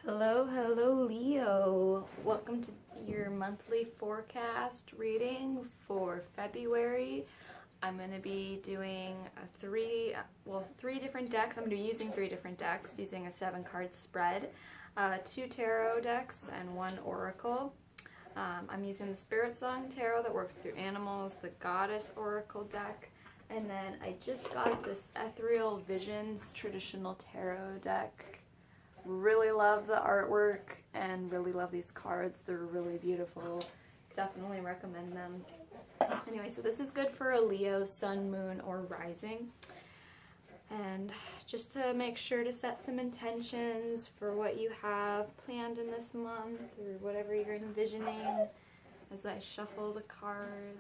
Hello, hello, Leo. Welcome to your monthly forecast reading for February. I'm going to be doing three different decks. I'm going to be using three different decks, using a 7-card spread, 2 tarot decks, and 1 oracle. I'm using the Spirit Song Tarot that works through animals, the Goddess Oracle deck, and then I just got this Ethereal Visions Traditional Tarot deck. Really love the artwork and really love these cards. They're really beautiful. Definitely recommend them. Anyway, so this is good for a Leo, Sun, Moon, or Rising. And just to make sure to set some intentions for what you have planned in this month or whatever you're envisioning as I shuffle the cards.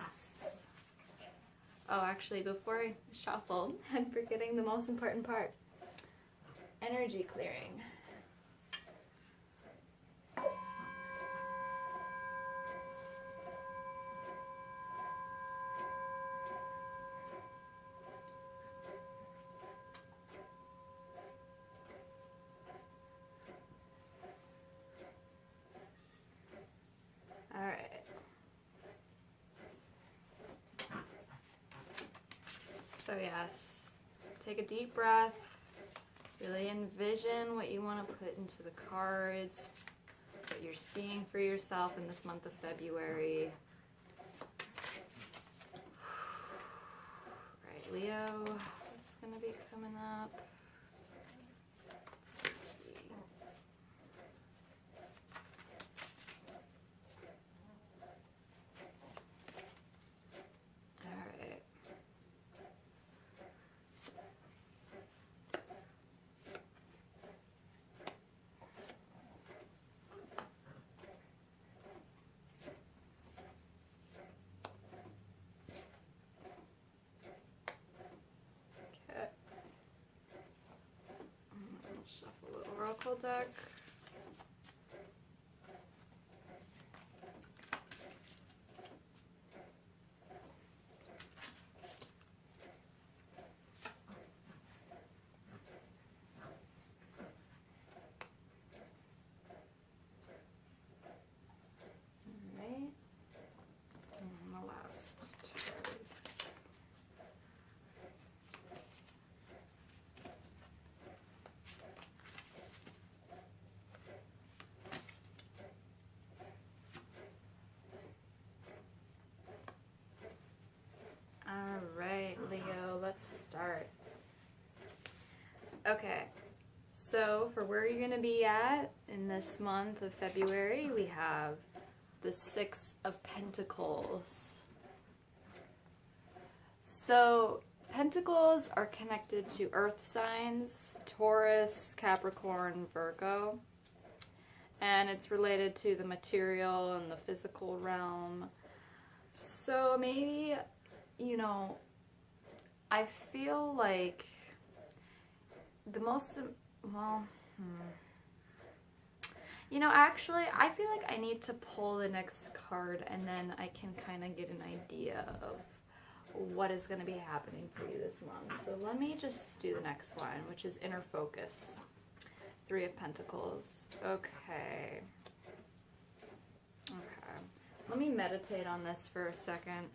Oh, actually, before I shuffle, I'm forgetting the most important part. Energy clearing. Alright. So yes, take a deep breath. Really envision what you want to put into the cards, what you're seeing for yourself in this month of February. Right, Leo, what's going to be coming up? Shuffle the oracle deck. Alright. And the last card. Alright, Leo, let's start. Okay, so for where you're going to be at in this month of February, we have the 6 of Pentacles. So, Pentacles are connected to earth signs, Taurus, Capricorn, Virgo. And it's related to the material and the physical realm. So maybe, you know, I feel like the most, well, you know, actually, I feel like I need to pull the next card and then I can kind of get an idea of what is going to be happening for you this month. So let me just do the next one, which is Inner Focus. 3 of Pentacles. Okay. Okay. Let me meditate on this for a second.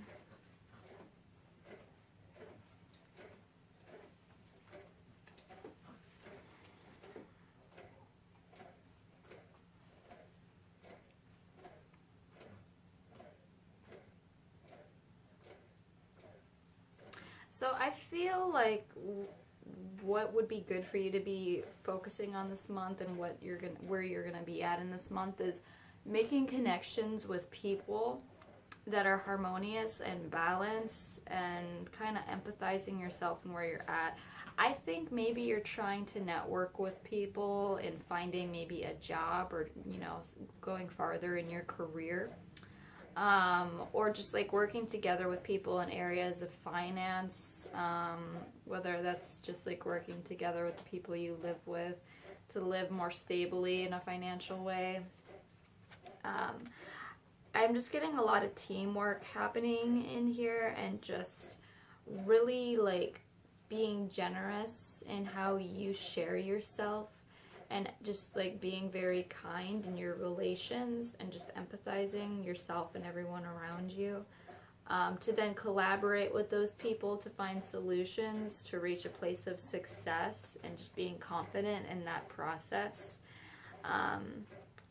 So I feel like what would be good for you to be focusing on this month and where you're gonna be at in this month is making connections with people that are harmonious and balanced and kind of empathizing yourself and where you're at. I think maybe you're trying to network with people and finding maybe a job or, you know, going farther in your career. Or just like working together with people in areas of finance, whether that's just like working together with the people you live with to live more stably in a financial way. I'm just getting a lot of teamwork happening in here and just really like being generous in how you share yourself and just like being very kind in your relations and just empathizing yourself and everyone around you. To then collaborate with those people to find solutions to reach a place of success, and just being confident in that process.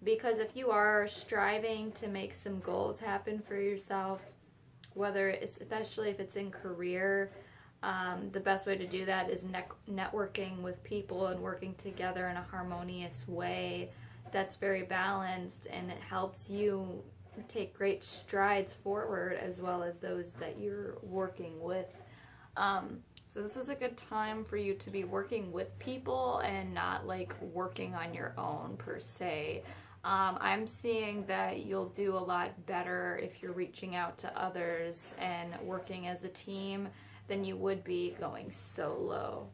Because if you are striving to make some goals happen for yourself, whether it's, especially if it's in career, the best way to do that is networking with people and working together in a harmonious way that's very balanced, and it helps you take great strides forward as well as those that you're working with. So this is a good time for you to be working with people and not like working on your own per se. I'm seeing that you'll do a lot better if you're reaching out to others and working as a team than you would be going solo.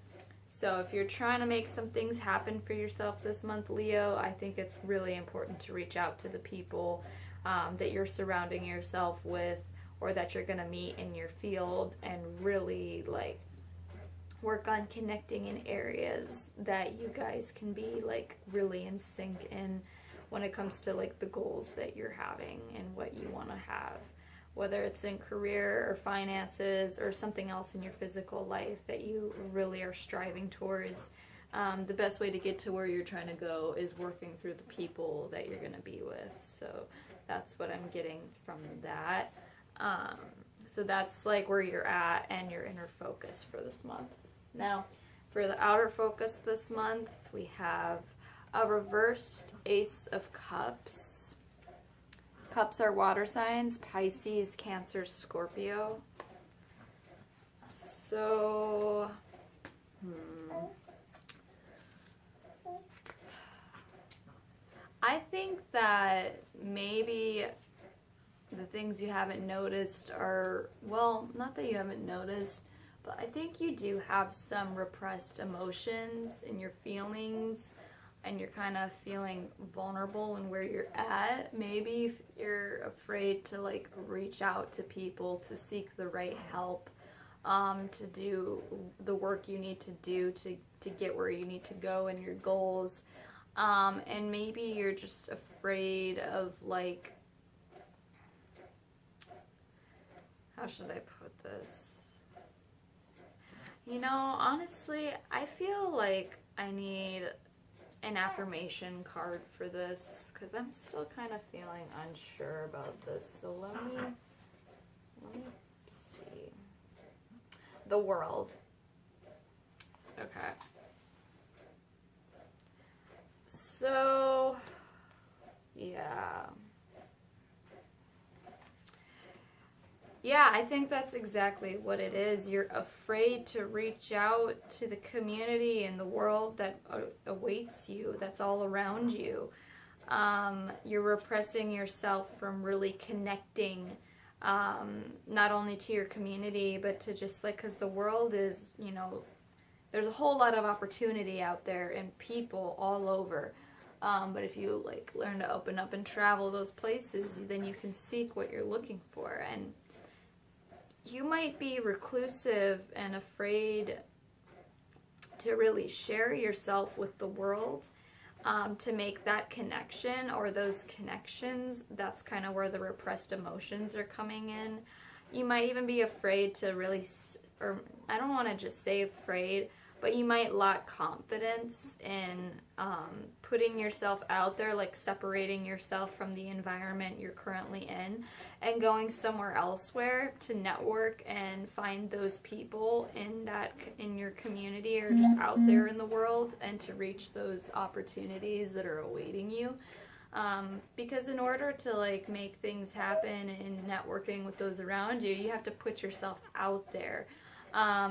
So if you're trying to make some things happen for yourself this month, Leo, I think it's really important to reach out to the people that you're surrounding yourself with, or that you're going to meet in your field, and really like work on connecting in areas that you guys can be like really in sync in when it comes to like the goals that you're having and what you want to have, whether it's in career or finances or something else in your physical life that you really are striving towards. The best way to get to where you're trying to go is working through the people that you're going to be with. So that's what I'm getting from that. So that's like where you're at and your inner focus for this month. Now, for the outer focus this month, we have a reversed Ace of Cups. Cups are water signs: Pisces, Cancer, Scorpio. So, I think that maybe the things you haven't noticed are, well, not that you haven't noticed, but I think you do have some repressed emotions in your feelings, and you're kind of feeling vulnerable in where you're at. Maybe if you're afraid to like reach out to people to seek the right help, to do the work you need to do to get where you need to go in your goals. And maybe you're just afraid of like, how should I put this? You know, honestly, I feel like I need an affirmation card for this, because I'm still kind of feeling unsure about this. So let me see. The World. Okay. So, yeah. Yeah, I think that's exactly what it is. You're afraid to reach out to the community and the world that awaits you, that's all around you. You're repressing yourself from really connecting, not only to your community, but to just like, because the world is, you know, there's a whole lot of opportunity out there and people all over. But if you like learn to open up and travel those places, then you can seek what you're looking for. And you might be reclusive and afraid to really share yourself with the world, to make that connection or those connections. That's kind of where the repressed emotions are coming in. You might even be afraid to really, or I don't want to just say afraid, but you might lack confidence in putting yourself out there, like separating yourself from the environment you're currently in and going somewhere elsewhere to network and find those people in your community or just out there in the world, and to reach those opportunities that are awaiting you. Because in order to like make things happen in networking with those around you, you have to put yourself out there.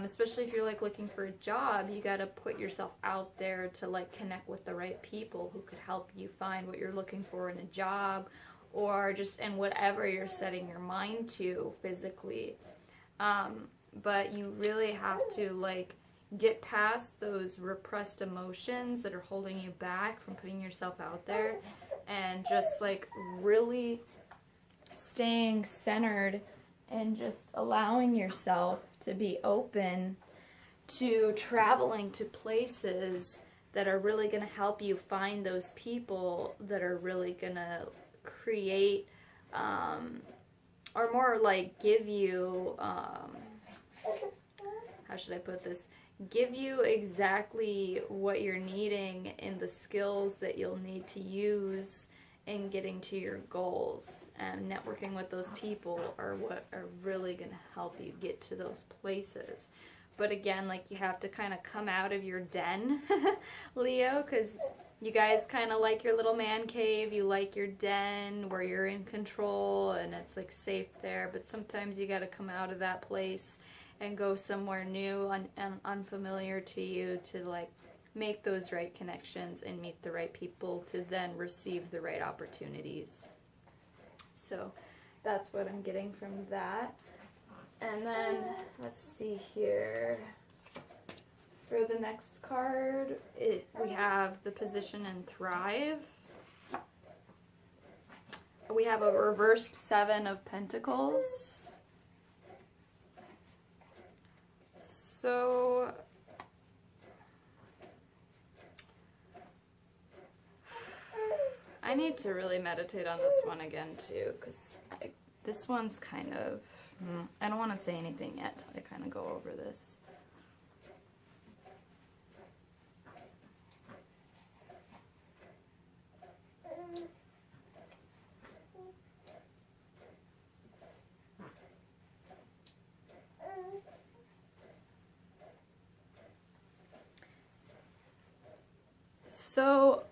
Especially if you're like looking for a job, you got to put yourself out there to like connect with the right people who could help you find what you're looking for in a job, or just in whatever you're setting your mind to physically. But you really have to like get past those repressed emotions that are holding you back from putting yourself out there, and just like really staying centered and just allowing yourself to be open to traveling to places that are really going to help you find those people that are really going to create, or more like give you, how should I put this? Give you exactly what you're needing in the skills that you'll need to use in getting to your goals. And networking with those people are what are really going to help you get to those places. But again, like, you have to kind of come out of your den, Leo, because you guys kind of like your little man cave. You like your den where you're in control and it's like safe there. But sometimes you got to come out of that place and go somewhere new and unfamiliar to you to like make those right connections and meet the right people to then receive the right opportunities. So that's what I'm getting from that. And then, let's see here, for the next card, we have the position and thrive. We have a reversed 7 of Pentacles. So, I need to really meditate on this one again too, because this one's kind of, I don't want to say anything yet till I kind of go over this. So,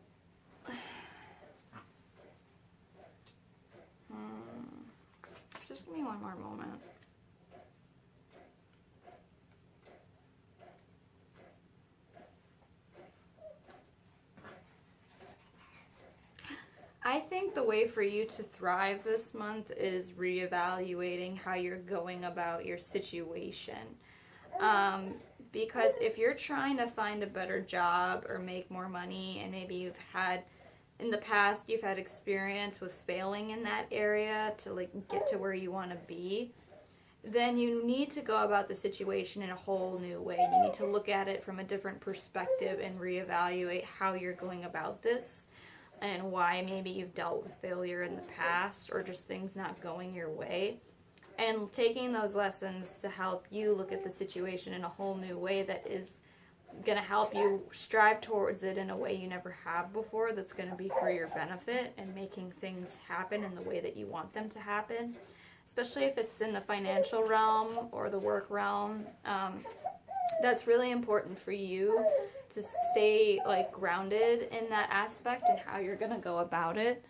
just give me one more moment. I think the way for you to thrive this month is reevaluating how you're going about your situation. Because if you're trying to find a better job or make more money, and maybe you've had, in the past, you've had experience with failing in that area to like get to where you want to be, then you need to go about the situation in a whole new way. You need to look at it from a different perspective and reevaluate how you're going about this and why maybe you've dealt with failure in the past or just things not going your way. And taking those lessons to help you look at the situation in a whole new way that is going to help you strive towards it in a way you never have before, that's going to be for your benefit and making things happen in the way that you want them to happen, especially if it's in the financial realm or the work realm. That's really important for you to stay like grounded in that aspect and how you're going to go about it.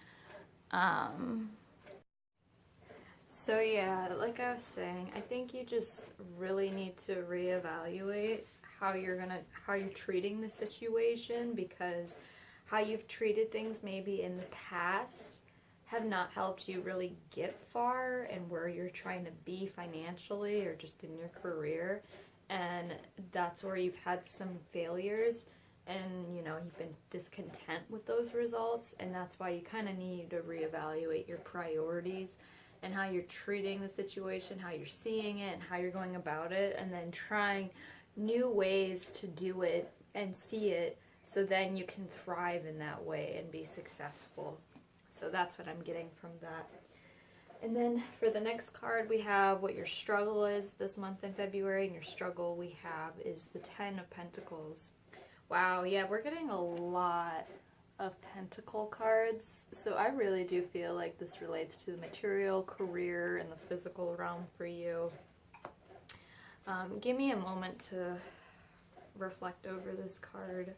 So yeah, like I was saying, I think you just really need to reevaluate how you're treating the situation, because how you've treated things maybe in the past have not helped you really get far and where you're trying to be financially or just in your career. And that's where you've had some failures and, you know, you've been discontent with those results, and that's why you kind of need to reevaluate your priorities and how you're treating the situation, how you're seeing it, and how you're going about it, and then trying new ways to do it and see it so then you can thrive in that way and be successful. So that's what I'm getting from that. And then for the next card, we have what your struggle is this month in February, and your struggle we have is the 10 of Pentacles. Wow, yeah, we're getting a lot of Pentacle cards, so I really do feel like this relates to the material, career, and the physical realm for you. Give me a moment to reflect over this card.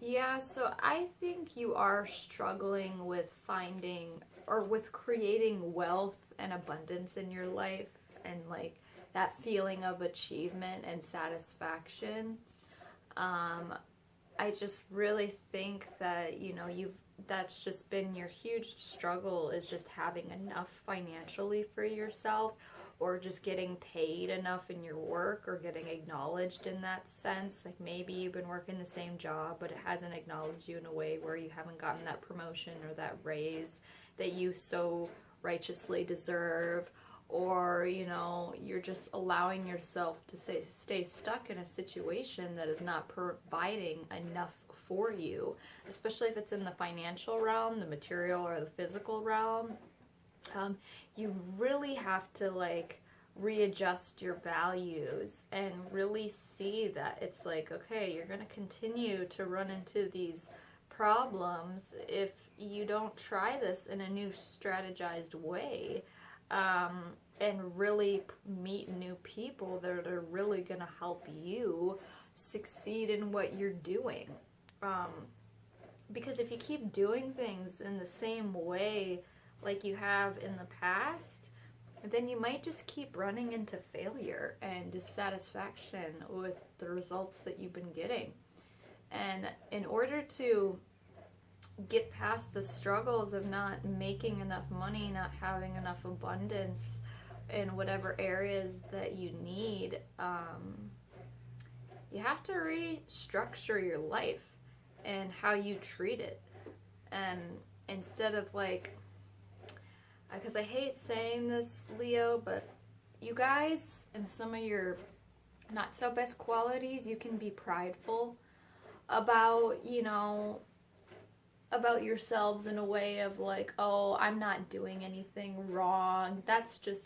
Yeah, so I think you are struggling with finding or with creating wealth and abundance in your life, and like that feeling of achievement and satisfaction. I just really think that, you know, that's just been your huge struggle, is just having enough financially for yourself, or just getting paid enough in your work, or getting acknowledged in that sense. Like maybe you've been working the same job, but it hasn't acknowledged you in a way where you haven't gotten that promotion or that raise that you so righteously deserve, or, you know, you're just allowing yourself to stay stuck in a situation that is not providing enough for you, especially if it's in the financial realm, the material or the physical realm. You really have to like readjust your values and really see that it's like, okay, you're going to continue to run into these problems if you don't try this in a new strategized way, and really meet new people that are really going to help you succeed in what you're doing. Because if you keep doing things in the same way like you have in the past, then you might just keep running into failure and dissatisfaction with the results that you've been getting. And in order to get past the struggles of not making enough money, not having enough abundance in whatever areas that you need, you have to restructure your life and how you treat it. And instead of like, because I hate saying this, Leo, but you guys, in some of your not so best qualities, you can be prideful about, you know, about yourselves in a way of like, oh, I'm not doing anything wrong. That's just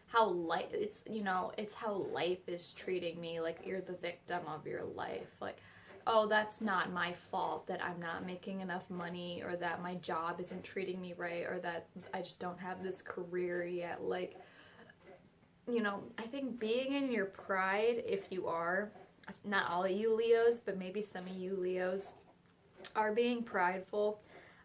how life, it's, you know, it's how life is treating me. Like, you're the victim of your life. Like, oh, that's not my fault that I'm not making enough money, or that my job isn't treating me right, or that I just don't have this career yet. Like, you know, I think being in your pride, if you are, not all of you Leos, but maybe some of you Leos are being prideful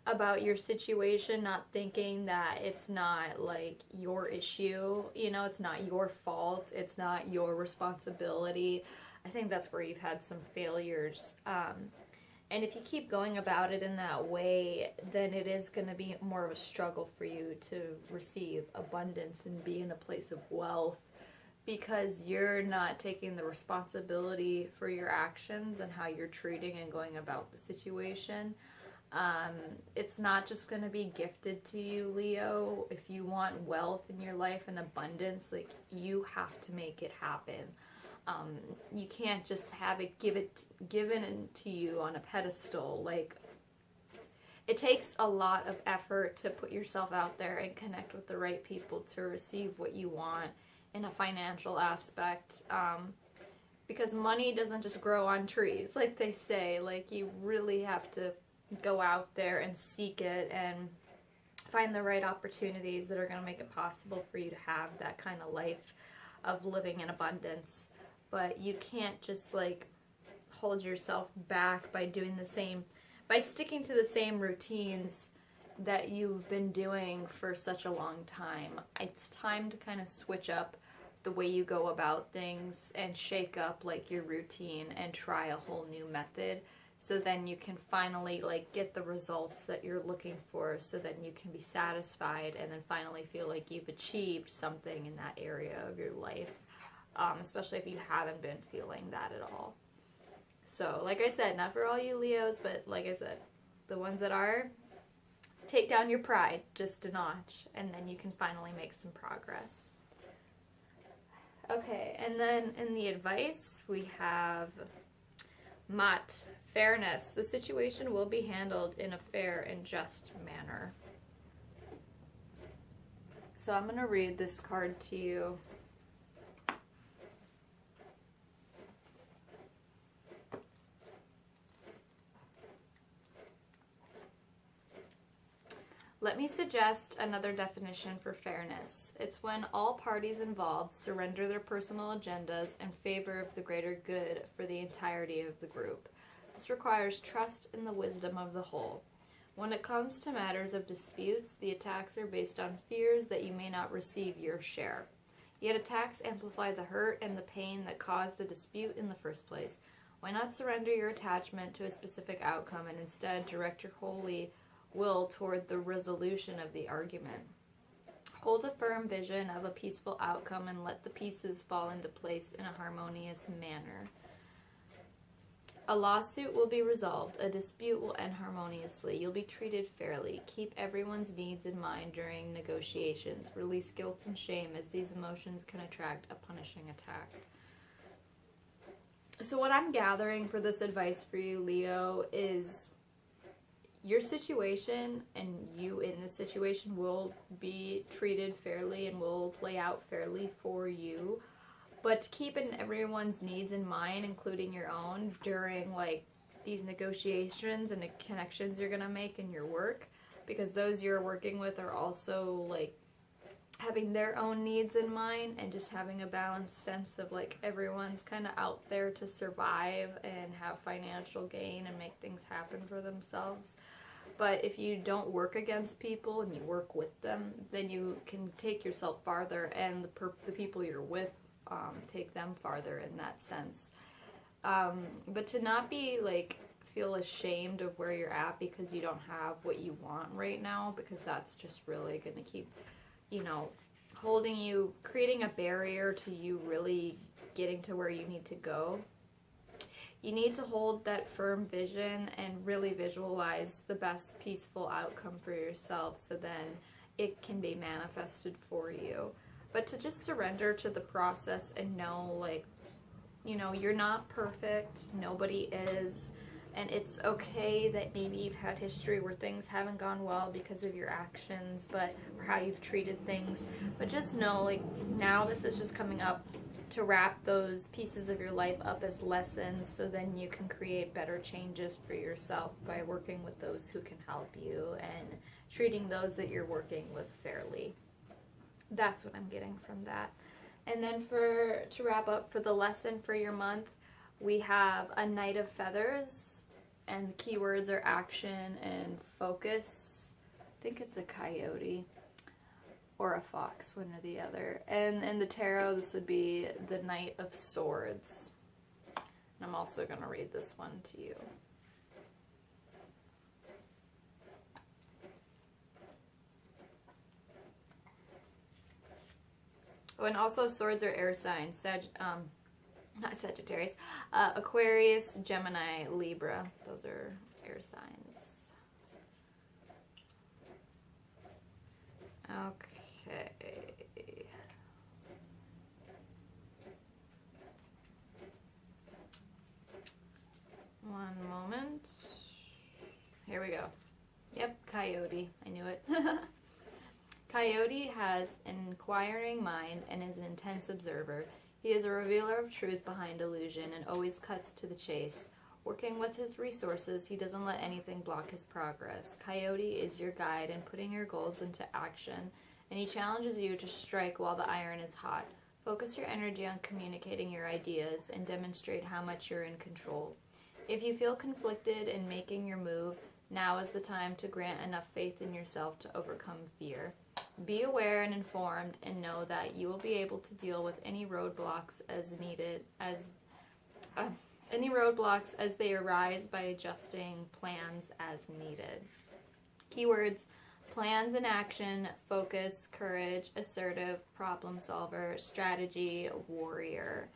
about your situation, not thinking that it's not like your issue, you know, it's not your fault, it's not your responsibility. I think that's where you've had some failures. And if you keep going about it in that way, then it is going to be more of a struggle for you to receive abundance and be in a place of wealth, because you're not taking the responsibility for your actions and how you're treating and going about the situation. It's not just going to be gifted to you, Leo. If you want wealth in your life and abundance, like, you have to make it happen. You can't just have it given to you on a pedestal. Like, it takes a lot of effort to put yourself out there and connect with the right people to receive what you want in a financial aspect. Because money doesn't just grow on trees, like they say. Like, you really have to go out there and seek it and find the right opportunities that are going to make it possible for you to have that kind of life of living in abundance. But you can't just like hold yourself back by sticking to the same routines that you've been doing for such a long time. It's time to kind of switch up the way you go about things and shake up like your routine and try a whole new method, so then you can finally like get the results that you're looking for, so then you can be satisfied and then finally feel like you've achieved something in that area of your life. Especially if you haven't been feeling that at all. So, like I said, not for all you Leos, but like I said, the ones that are, take down your pride just a notch, and then you can finally make some progress. Okay, and then in the advice, we have Mott, fairness. The situation will be handled in a fair and just manner. So I'm going to read this card to you. Let me suggest another definition for fairness. It's when all parties involved surrender their personal agendas in favor of the greater good for the entirety of the group. This requires trust in the wisdom of the whole. When it comes to matters of disputes, the attacks are based on fears that you may not receive your share. Yet attacks amplify the hurt and the pain that caused the dispute in the first place. Why not surrender your attachment to a specific outcome and instead direct your holy will toward the resolution of the argument? Hold a firm vision of a peaceful outcome and let the pieces fall into place in a harmonious manner. A lawsuit will be resolved. A dispute will end harmoniously. You'll be treated fairly. Keep everyone's needs in mind during negotiations. Release guilt and shame, as these emotions can attract a punishing attack. So what I'm gathering for this advice for you, Leo, is your situation and you in this situation will be treated fairly and will play out fairly for you. But keeping everyone's needs in mind, including your own, during like these negotiations and the connections you're gonna make in your work, because those you're working with are also like having their own needs in mind, and just having a balanced sense of like everyone's kind of out there to survive and have financial gain and make things happen for themselves. But if you don't work against people and you work with them, then you can take yourself farther, and the people you're with take them farther in that sense. But to not be like feel ashamed of where you're at because you don't have what you want right now, because that's just really going to keep, you know, holding you, creating a barrier to you really getting to where you need to go. You need to hold that firm vision and really visualize the best peaceful outcome for yourself, so then it can be manifested for you. But to just surrender to the process and know, like, you know, you're not perfect. Nobody is. And it's okay that maybe you've had history where things haven't gone well because of your actions, or how you've treated things. But just know, like, now this is just coming up to wrap those pieces of your life up as lessons, so then you can create better changes for yourself by working with those who can help you and treating those that you're working with fairly. That's what I'm getting from that. And then to wrap up for the lesson for your month, we have a Knight of Feathers, and the keywords are action and focus. I think it's a coyote or a fox, one or the other. And in the tarot, this would be the Knight of Swords. And I'm also going to read this one to you. Oh, and also swords are air signs. Not Sagittarius. Aquarius, Gemini, Libra. Those are air signs. Okay. One moment. Here we go. Yep, coyote. I knew it. Coyote has an inquiring mind and is an intense observer. He is a revealer of truth behind illusion and always cuts to the chase. Working with his resources, he doesn't let anything block his progress. Coyote is your guide in putting your goals into action, and he challenges you to strike while the iron is hot. Focus your energy on communicating your ideas and demonstrate how much you're in control. If you feel conflicted in making your move, now is the time to grant enough faith in yourself to overcome fear. Be aware and informed, and know that you will be able to deal with any roadblocks as they arise by adjusting plans as needed. Keywords: plans and action, focus, courage, assertive, problem solver, strategy, warrior.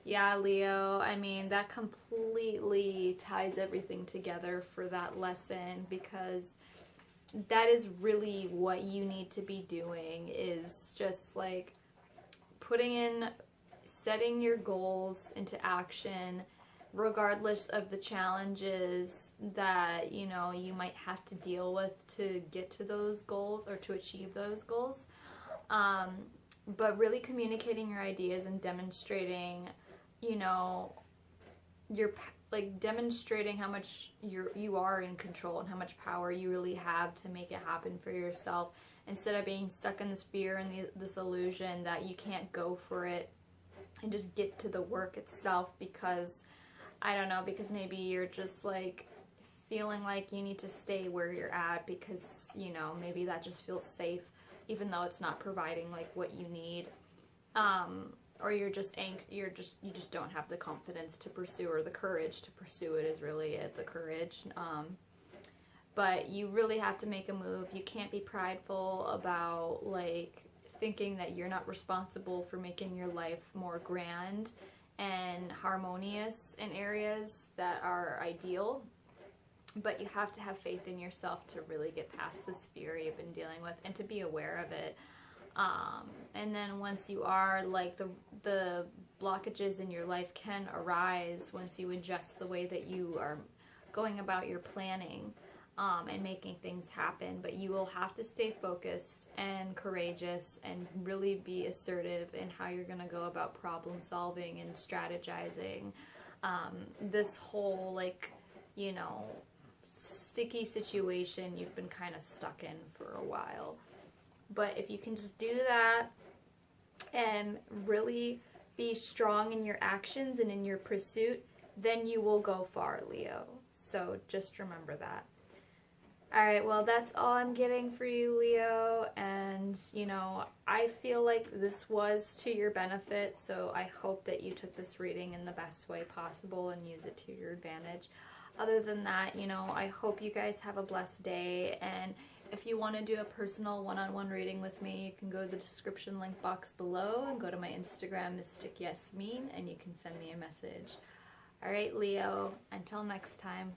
Yeah, Leo, I mean, that completely ties everything together for that lesson, because that is really what you need to be doing, is just like setting your goals into action, regardless of the challenges that, you know, you might have to deal with to get to those goals or to achieve those goals. But really communicating your ideas and demonstrating, you know, demonstrating how much you are in control and how much power you really have to make it happen for yourself, instead of being stuck in this fear and this illusion that you can't go for it and just get to the work itself, because I don't know, because maybe you're just like feeling like you need to stay where you're at because, you know, maybe that just feels safe even though it's not providing like what you need. Or you just don't have the confidence to pursue, or the courage to pursue it is really it, the courage. But you really have to make a move. You can't be prideful about like thinking that you're not responsible for making your life more grand and harmonious in areas that are ideal. But you have to have faith in yourself to really get past this fear you've been dealing with and to be aware of it. And then once you are, like, the blockages in your life can arise once you adjust the way that you are going about your planning and making things happen. But you will have to stay focused and courageous and really be assertive in how you're going to go about problem solving and strategizing. This whole, like, you know, sticky situation you've been kind of stuck in for a while. But if you can just do that and really be strong in your actions and in your pursuit, then you will go far, Leo. So just remember that. Alright, well, that's all I'm getting for you, Leo. And, you know, I feel like this was to your benefit, so I hope that you took this reading in the best way possible and use it to your advantage. Other than that, you know, I hope you guys have a blessed day, and if you want to do a personal one-on-one reading with me, you can go to the description link box below and go to my Instagram, Mystic Yasmin, and you can send me a message. Alright, Leo, until next time.